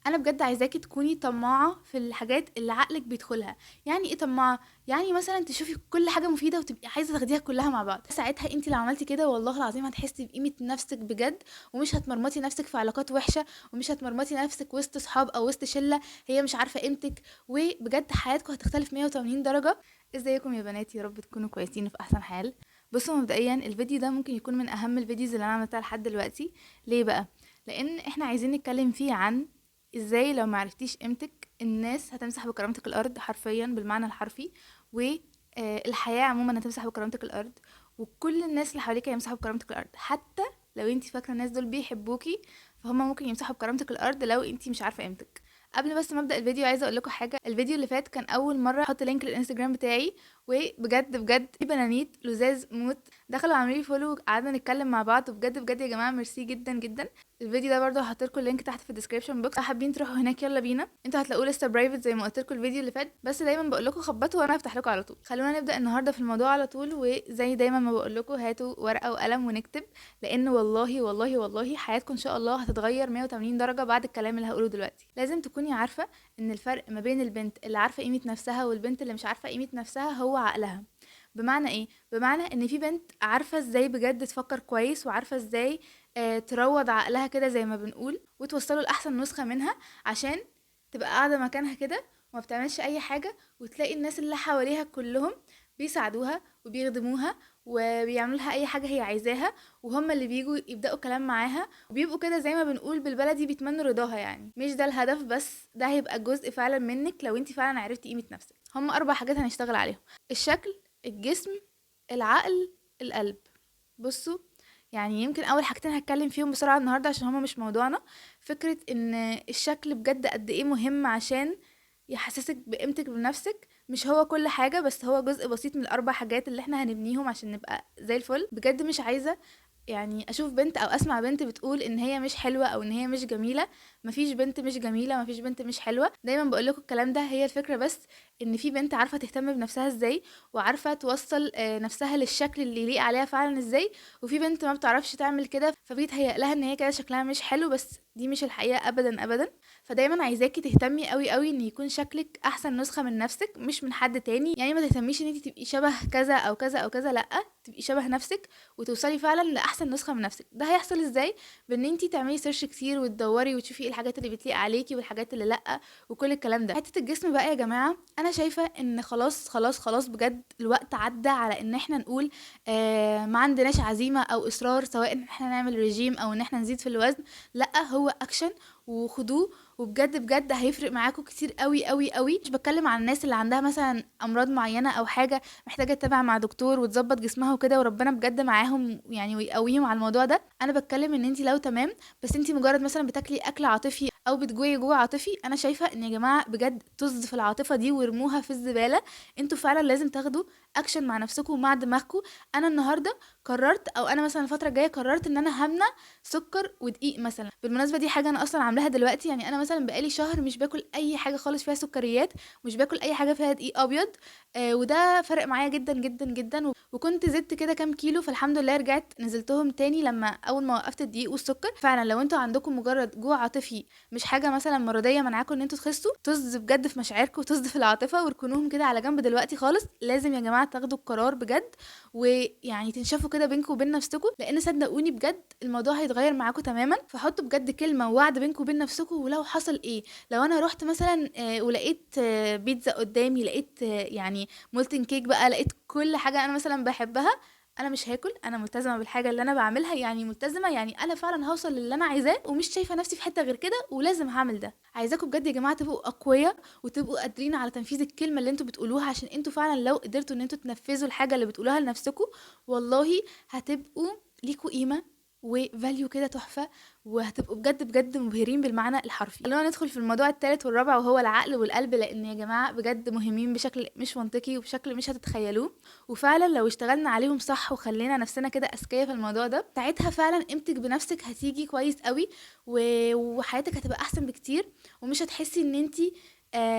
انا بجد عايزاكي تكوني طماعه في الحاجات اللي عقلك بيدخلها. يعني ايه طماعه؟ يعني مثلا تشوفي كل حاجه مفيده وتبقي عايزه تاخديها كلها مع بعض. ساعتها انت لو عملتي كده والله العظيم هتحسي بقيمه نفسك بجد، ومش هتمرمطي نفسك في علاقات وحشه، ومش هتمرمطي نفسك وسط صحاب او وسط شله هي مش عارفه قيمتك، وبجد حياتكم هتختلف 180 درجه. ازيكم يا بنات؟ يا رب تكونوا كويسين وفي احسن حال. بصوا، مبدئيا الفيديو ده ممكن يكون من اهم الفيديوز اللي انا عملتها لحد دلوقتي. ليه بقى؟ لان احنا عايزين نتكلم فيه عن ازاي لو معرفتيش قيمتك الناس هتمسح بكرامتك الارض حرفيا بالمعنى الحرفي، والحياة عموما هتمسح بكرامتك الارض، وكل الناس اللي حواليك هيمسحوا بكرامتك الارض. حتى لو انتي فاكره الناس دول بيحبوكي، فهم ممكن يمسحوا بكرامتك الارض لو انتي مش عارفه قيمتك. قبل بس ما ابدا الفيديو عايزه اقول لكم حاجه. الفيديو اللي فات كان اول مره احط لينك للانستجرام بتاعي، وبجد بجد في بنانيت لزاز موت دخلوا عملوا لي فولو، قعدنا نتكلم مع بعض، وبجد بجد يا جماعه ميرسي جدا جدا. الفيديو ده برضه هحط لكم اللينك تحت في الديسكربشن بوكس، لو حابين تروحوا هناك يلا بينا. انتوا هتلاقوه لسه برايفت زي ما قلت لكم الفيديو اللي فات، بس دايما بقول لكم خبطوا وانا هفتح لكم على طول. خلونا نبدا النهارده في الموضوع على طول، وزي دايما ما بقول لكم هاتوا ورقه وقلم ونكتب، لان والله والله والله حياتكم ان شاء الله هتتغير 180 درجه بعد الكلام اللي هقوله دلوقتي. لازم تكوني عارفه ان الفرق ما بين البنت اللي عارفه قيمه نفسها والبنت اللي مش عارفه قيمه نفسها هو عقلها. بمعنى ايه؟ بمعنى ان في بنت عارفه ازاي بجد تفكر كويس، وعارفه ازاي تروض عقلها كده زي ما بنقول، وتوصله لاحسن نسخه منها، عشان تبقى قاعده مكانها كده وما بتعملش اي حاجه، وتلاقي الناس اللي حواليها كلهم بيساعدوها وبيخدموها وبيعملوا لها اي حاجه هي عايزاها، وهم اللي بيجوا يبداوا كلام معاها، وبيبقوا كده زي ما بنقول بالبلدي بيتمنوا رضاها. يعني مش ده الهدف، بس ده هيبقى جزء فعلا منك لو انت فعلا عرفتي قيمه نفسك. هم 4 حاجات هنشتغل عليهم: الشكل، الجسم، العقل، القلب. بصوا، يعني يمكن اول حاجتين هتكلم فيهم بسرعه النهارده عشان هما مش موضوعنا. فكره ان الشكل بجد قد ايه مهم عشان يحسسك بقيمتك بنفسك، مش هو كل حاجه، بس هو جزء بسيط من ال4 حاجات اللي احنا هنبنيهم عشان نبقى زي الفل. بجد مش عايزه يعني اشوف بنت او اسمع بنت بتقول ان هي مش حلوه او ان هي مش جميله. مفيش بنت مش جميله، مفيش بنت مش حلوه، دايما بقول لكم الكلام ده. هي الفكره بس ان في بنت عارفه تهتم بنفسها ازاي، وعارفه توصل نفسها للشكل اللي يليق عليها فعلا ازاي، وفي بنت ما بتعرفش تعمل كده فبيتهيأ لها ان هي كده شكلها مش حلو، بس دي مش الحقيقه ابدا ابدا. فدايما عايزاكي تهتمي قوي قوي ان يكون شكلك احسن نسخه من نفسك مش من حد تاني. يعني ما تهتميش ان انت تبقي شبه كذا او كذا او كذا، لا، تبقي شبه نفسك وتوصلي فعلا لاحسن نسخه من نفسك. ده هيحصل ازاي؟ بان انتي تعملي سيرش كتير وتدوري وتشوفي ايه الحاجات اللي بتليق عليكي والحاجات اللي لا، وكل الكلام ده. حته الجسم بقى يا جماعه، انا شايفه ان خلاص خلاص خلاص بجد الوقت عدى على ان احنا نقول ما عندناش عزيمه او اصرار سواء ان احنا نعمل ريجيم او ان احنا نزيد في الوزن. لا، هو اكشن وخدوه، وبجد بجد هيفرق معاكم كتير قوي قوي قوي. مش بتكلم عن الناس اللي عندها مثلا امراض معينه او حاجه محتاجه تتابع مع دكتور وتظبط جسمها وكده، وربنا بجد معاهم يعني ويقويهم على الموضوع ده. انا بتكلم ان انت لو تمام بس انت مجرد مثلا بتاكلي اكل عاطفي او بتجوعي جوع عاطفي، انا شايفه ان يا جماعه بجد طز في العاطفه دي وارموها في الزباله. انتوا فعلا لازم تاخدوا اكشن مع نفسكم ومع دماغكم. انا النهارده قررت، او انا مثلا الفتره الجايه قررت ان انا همنع سكر ودقيق مثلا. بالمناسبه دي حاجه انا اصلا عاملاها دلوقتي. يعني انا مثلا بقالي شهر مش باكل اي حاجه خالص فيها سكريات، مش باكل اي حاجه فيها دقيق ابيض. وده فرق معايا جدا جدا جدا، وكنت زدت كده كام كيلو، فالحمد لله رجعت نزلتهم تاني لما اول ما وقفت الدقيق والسكر. فعلا لو انتوا عندكم مجرد جوع عاطفي، مش حاجه مثلا مرضيه منعاكم ان انتوا تخسوا، طز بجد في مشاعركم وطز في العاطفه واركنوهم كده على جنب دلوقتي خالص. لازم يا جماعه تاخدوا القرار بجد، ويعني تنشفوا كده بينكم وبين نفسكم، لان صدقوني بجد الموضوع هيتغير معاكم تماما. فحطوا بجد كلمه ووعد بينكم وبين نفسكم، ولو حصل ايه، لو انا رحت مثلا ولقيت بيتزا قدامي، لقيت يعني مولتن كيك بقى، لقيت كل حاجه انا مثلا بحبها، انا مش هاكل. انا ملتزمه بالحاجه اللي انا بعملها، يعني ملتزمه، يعني انا فعلا هوصل للي انا عايزاه، ومش شايفه نفسي في حته غير كده، ولازم هعمل ده. عايزاكم بجد يا جماعه تبقوا اقوياء وتبقوا قادرين على تنفيذ الكلمه اللي انتوا بتقولوها، عشان انتوا فعلا لو قدرتوا ان انتوا تنفذوا الحاجه اللي بتقولوها لنفسكم، والله هتبقوا ليكوا قيمه وفاليو كده تحفه، وهتبقوا بجد بجد مبهرين بالمعنى الحرفي. خلونا ندخل في الموضوع الثالث والرابع، وهو العقل والقلب، لان يا جماعه بجد مهمين بشكل مش منطقي وبشكل مش هتتخيلوه. وفعلا لو اشتغلنا عليهم صح وخلينا نفسنا كده اذكياء في الموضوع ده، ساعتها فعلا قيمتك بنفسك هتيجي كويس قوي، وحياتك هتبقى احسن بكتير، ومش هتحسي ان انتي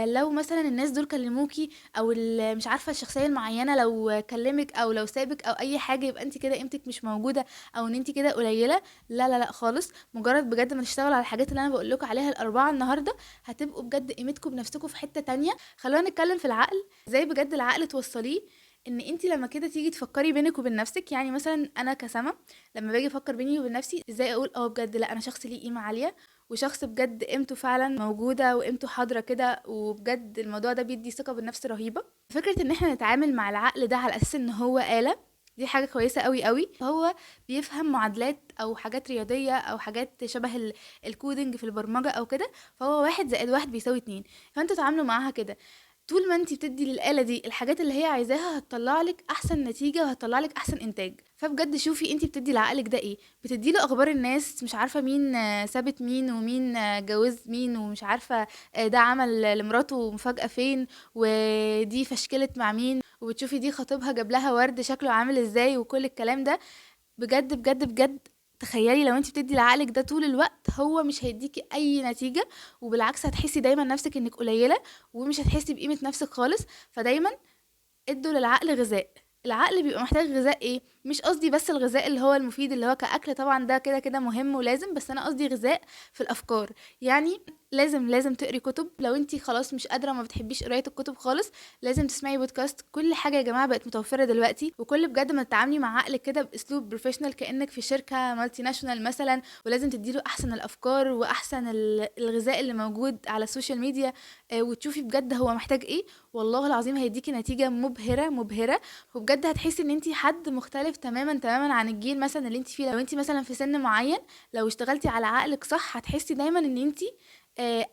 لو مثلا الناس دول كلموكي، او مش عارفه الشخصيه المعينه لو كلمك او لو سابك او اي حاجه، يبقى انت كده قيمتك مش موجوده، او ان انت كده قليله. لا لا لا خالص، مجرد بجد ما تشتغلوا على الحاجات اللي انا بقول لكم عليها الاربعه النهارده، هتبقوا بجد قيمتكم بنفسكم في حته تانية. خلونا نتكلم في العقل، ازاي بجد العقل توصليه ان انت لما كده تيجي تفكري بينك وبين نفسك. يعني مثلا انا كسما لما باجي افكر بيني وبين نفسي، ازاي اقول بجد لا انا شخص ليه قيمه عاليه، وشخص بجد قيمته فعلا موجوده وقيمته حاضره كده، وبجد الموضوع ده بيدي ثقه بالنفس رهيبه. فكره ان احنا نتعامل مع العقل ده على اساس ان هو آلة، دي حاجة كويسة قوي قوي. هو بيفهم معادلات او حاجات رياضية او حاجات شبه الكودينج في البرمجة او كده، فهو 1+1=2. فانتوا تعاملوا معاها كده. طول ما انتي بتدي للآلة دي الحاجات اللي هي عايزاها، هتطلع لك احسن نتيجة وهتطلع لك احسن انتاج. فبجد شوفي انتي بتدي لعقلك ده ايه. بتدي له اخبار الناس، مش عارفة مين سابت مين، ومين جوز مين، ومش عارفة ده عمل لمراته مفاجأة فين، ودي فشكلت مع مين، وبتشوفي دي خطيبها جاب لها ورد شكله عامل ازاي، وكل الكلام ده. بجد بجد بجد، تخيلي لو انت بتدي لعقلك ده طول الوقت، هو مش هيديكي اي نتيجة، وبالعكس هتحسي دايما نفسك انك قليلة، ومش هتحسي بقيمة نفسك خالص. فدايما ادوا للعقل غذاء. العقل بيبقى محتاج غذاء ايه؟ مش قصدي بس الغذاء اللي هو المفيد اللي هو كأكل، طبعا ده كده كده مهم ولازم، بس انا قصدي غذاء في الافكار. يعني لازم تقري كتب. لو انتي خلاص مش قادره، ما بتحبيش قرايه الكتب خالص، لازم تسمعي بودكاست. كل حاجه يا جماعه بقت متوفره دلوقتي، وكل بجد ما تتعاملي مع عقلك كده باسلوب بروفيشنال كانك في شركه مالتي ناشونال مثلا، ولازم تديله احسن الافكار واحسن الغذاء اللي موجود على السوشيال ميديا. وتشوفي بجد هو محتاج ايه. والله العظيم هيديكي نتيجه مبهره مبهره، وبجد هتحسي ان انتي حد مختلف تماما تماما عن الجيل مثلا اللي انتي فيه. لو انتي مثلا في سن معين، لو اشتغلتي على عقلك صح، هتحسي دايما ان انتي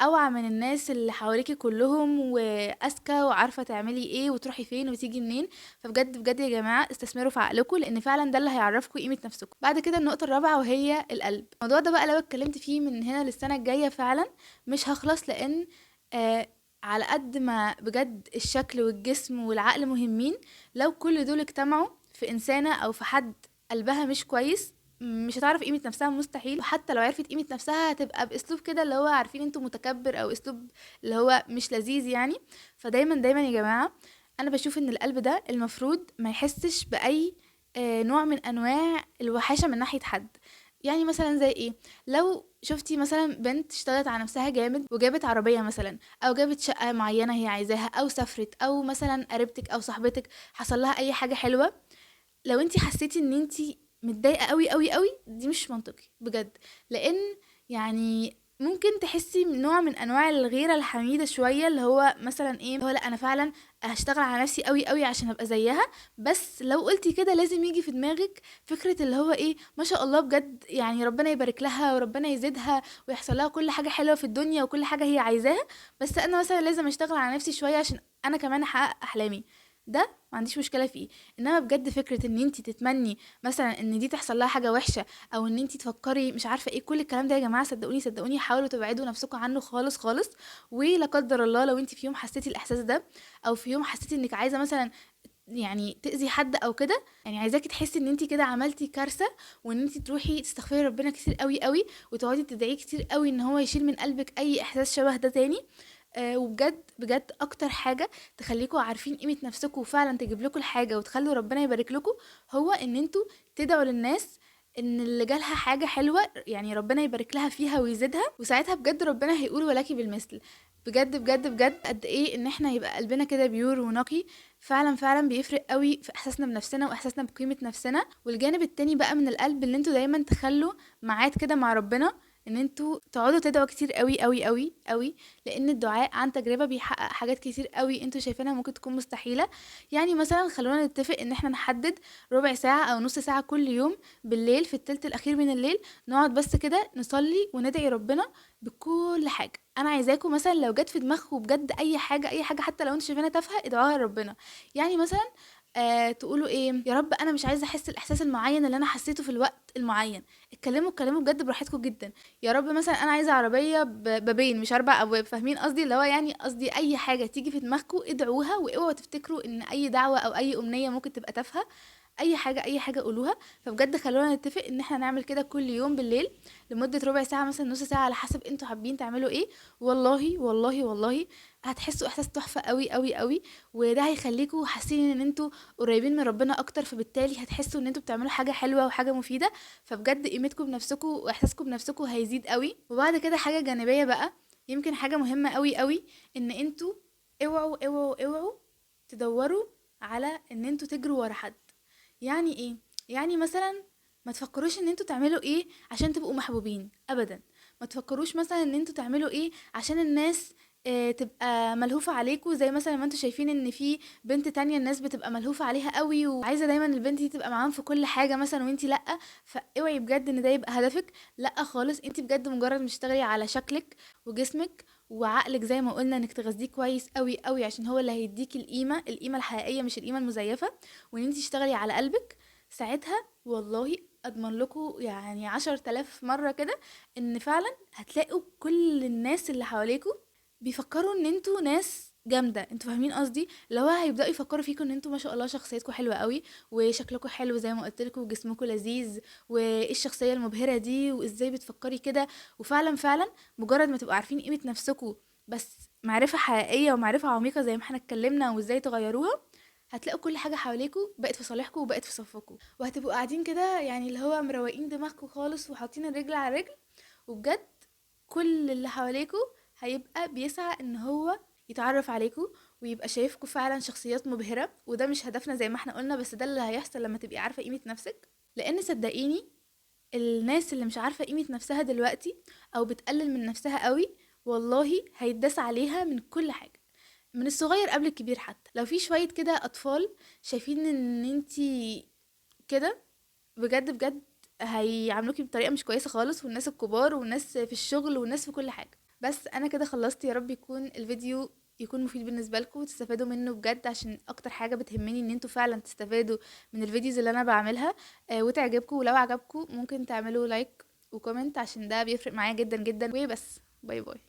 اوعى من الناس اللي حواليكي كلهم، واذكى وعارفه تعملي ايه وتروحي فين وتيجي منين. فبجد بجد يا جماعه، استثمروا في عقلكم، لان فعلا ده اللي هيعرفكم قيمه نفسكم. بعد كده النقطه الرابعه وهي القلب. الموضوع ده بقى لو اتكلمت فيه من هنا للسنه الجايه فعلا مش هخلص، لان آه على قد ما بجد الشكل والجسم والعقل مهمين، لو كل دول اجتمعوا في انسانه او في حد قلبها مش كويس، مش هتعرف قيمة نفسها مستحيل. وحتى لو عرفت قيمة نفسها هتبقى باسلوب كده اللي هو عارفين انتوا متكبر، او اسلوب اللي هو مش لذيذ يعني. فدايما دايما يا جماعة، انا بشوف ان القلب ده المفروض ما يحسش باي نوع من انواع الوحاشة من ناحية حد. يعني مثلا زي ايه؟ لو شفتي مثلا بنت اشتغلت على نفسها جامد وجابت عربية مثلا، او جابت شقة معينة هي عايزاها، او سافرت، او مثلا قريبتك او صاحبتك حصل لها اي حاجة حلوة، لو انتي حسيتي ان انتي متضايقه قوي قوي قوي، دي مش منطقي بجد. لان يعني ممكن تحسي من نوع من انواع الغيره الحميده شويه، اللي هو مثلا ايه، اللي هو لا انا فعلا هشتغل على نفسي قوي قوي عشان ابقى زيها. بس لو قلتي كده لازم يجي في دماغك فكره اللي هو ايه، ما شاء الله بجد، يعني ربنا يبارك لها وربنا يزيدها ويحصل لها كل حاجه حلوه في الدنيا وكل حاجه هي عايزاها، بس انا مثلا لازم اشتغل على نفسي شويه عشان انا كمان احقق احلامي. ده ما عنديش مشكله فيه. انما بجد فكره ان انت تتمني مثلا ان دي تحصل لها حاجه وحشه، او ان انت تفكري مش عارفه ايه، كل الكلام ده يا جماعه صدقوني صدقوني حاولوا تبعدوا نفسكم عنه خالص خالص. ولا قدر الله لو انت في يوم حسيتي الاحساس ده، او في يوم حسيتي انك عايزه مثلا يعني تأذي حد او كده، يعني عايزاكي تحسي ان انت كده عملتي كارثه، وان انت تروحي تستغفري ربنا كتير قوي قوي، وتقعدي تدعيه كتير قوي ان هو يشيل من قلبك اي احساس شبه ده تاني. وبجد بجد اكتر حاجه تخليكوا عارفين قيمه نفسكم وفعلا تجيب لكم الحاجه وتخلوا ربنا يبارك لكم، هو ان انتوا تدعوا للناس ان اللي جالها حاجه حلوه يعني ربنا يبارك لها فيها ويزيدها، وساعتها بجد ربنا هيقول ولكي بالمثل. بجد بجد بجد قد ايه ان احنا يبقى قلبنا كده بيور ونقي، فعلا فعلا بيفرق قوي في احساسنا بنفسنا واحساسنا بقيمه نفسنا. والجانب التاني بقى من القلب، اللي انتوا دايما تخلوا ميعاد كده مع ربنا، ان انتوا تقعدوا تدعوا كتير قوي قوي قوي قوي، لان الدعاء عن تجربة بيحقق حاجات كتير قوي انتوا شايفينها ممكن تكون مستحيلة. يعني مثلا خلونا نتفق ان احنا نحدد ربع ساعة او نص ساعة كل يوم بالليل، في التلت الاخير من الليل، نقعد بس كده نصلي وندعي ربنا بكل حاجة. انا عايزاكم مثلا لو جت في دماغكم بجد اي حاجة اي حاجة، حتى لو انتوا شايفينها تافهة، ادعوها لربنا. يعني مثلا تقولوا ايه، يا رب انا مش عايزه احس الاحساس المعين اللي انا حسيته في الوقت المعين. اتكلموا بجد براحتكم جدا. يا رب مثلا انا عايزه عربيه ببابين مش 4 ابواب، فاهمين قصدي؟ اللي هو يعني قصدي اي حاجه تيجي في دماغكم ادعوها، واوعوا تفتكروا ان اي دعوه او اي امنيه ممكن تبقى تافهه. اي حاجه قولوها. فبجد خلونا نتفق ان احنا نعمل كده كل يوم بالليل لمده ربع ساعه مثلا، نص ساعه، على حسب انتوا حابين تعملوا ايه. والله والله والله هتحسوا احساس تحفه قوي قوي قوي، وده هيخليكوا حاسين ان انتوا قريبين من ربنا اكتر، فبالتالي هتحسوا ان انتوا بتعملوا حاجه حلوه وحاجه مفيده. فبجد قيمتكم بنفسكم واحساسكم بنفسكم هيزيد قوي. وبعد كده حاجه جانبيه بقى، يمكن حاجه مهمه قوي قوي، ان انتوا اوعوا تدوروا على ان انتوا تجروا ورا حد. يعني ايه؟ يعني مثلا ما تفكروش ان انتوا تعملوا ايه عشان تبقوا محبوبين ابدا. ما تفكروش مثلا ان انتوا تعملوا ايه عشان الناس تبقى ملهوفة عليكوا، زي مثلا ما انتوا شايفين ان في بنت تانية الناس بتبقى ملهوفة عليها قوي وعايزة دايما البنت دي تبقى معاهم في كل حاجة مثلا وانتي لأ. فاوعي بجد ان ده يبقى هدفك، لأ خالص. انتي بجد مجرد مش تشتغلي على شكلك وجسمك وعقلك، زي ما قلنا انك تغذيه كويس قوي قوي، عشان هو اللي هيديكي القيمة الحقيقية مش القيمة المزيفة. وان انتي تشتغلي على قلبك، ساعتها والله اضمن لكم يعني 10,000 مرة كده ان فعلا هتلاقوا كل الناس اللي حواليكوا بيفكروا ان انتوا ناس جامده. انتوا فاهمين قصدي؟ اللي هو هيبداوا يفكروا فيكم ان انتوا ما شاء الله شخصيتكم حلوه قوي، وشكلكم حلو زي ما قلت لكم، وجسمكم لذيذ، وايه الشخصيه المبهره دي، وازاي بتفكري كده. وفعلا فعلا مجرد ما تبقوا عارفين قيمه نفسكم، بس معرفه حقيقيه ومعرفه عميقه زي ما احنا اتكلمنا، وازاي تغيروها، هتلاقوا كل حاجه حواليكوا بقت في صالحكم وبقت في صفكم، وهتبقوا قاعدين كده يعني اللي هو مروقين دماغكم خالص وحاطين الرجل على رجل. وبجد كل اللي حواليكوا هيبقى بيسعى ان هو يتعرف عليكوا ويبقى شايفكوا فعلا شخصيات مبهرة. وده مش هدفنا زي ما احنا قلنا، بس ده اللي هيحصل لما تبقي عارفة قيمة نفسك. لان صدقيني، الناس اللي مش عارفة قيمة نفسها دلوقتي او بتقلل من نفسها قوي، والله هيتداس عليها من كل حاجة، من الصغير قبل الكبير. حتى لو في شوية كده اطفال شايفين ان انتي كده، بجد بجد هيعاملوكي بطريقة مش كويسة خالص، والناس الكبار والناس في الشغل والناس في كل حاجة. بس انا كده خلصت. يا رب يكون الفيديو يكون مفيد بالنسبة لكم وتستفادوا منه بجد، عشان اكتر حاجة بتهمني ان انتوا فعلا تستفادوا من الفيديوز اللي انا بعملها وتعجبكم. ولو عجبكم ممكن تعملوا لايك وكومنت، عشان ده بيفرق معايا جدا جدا. وبس، باي باي.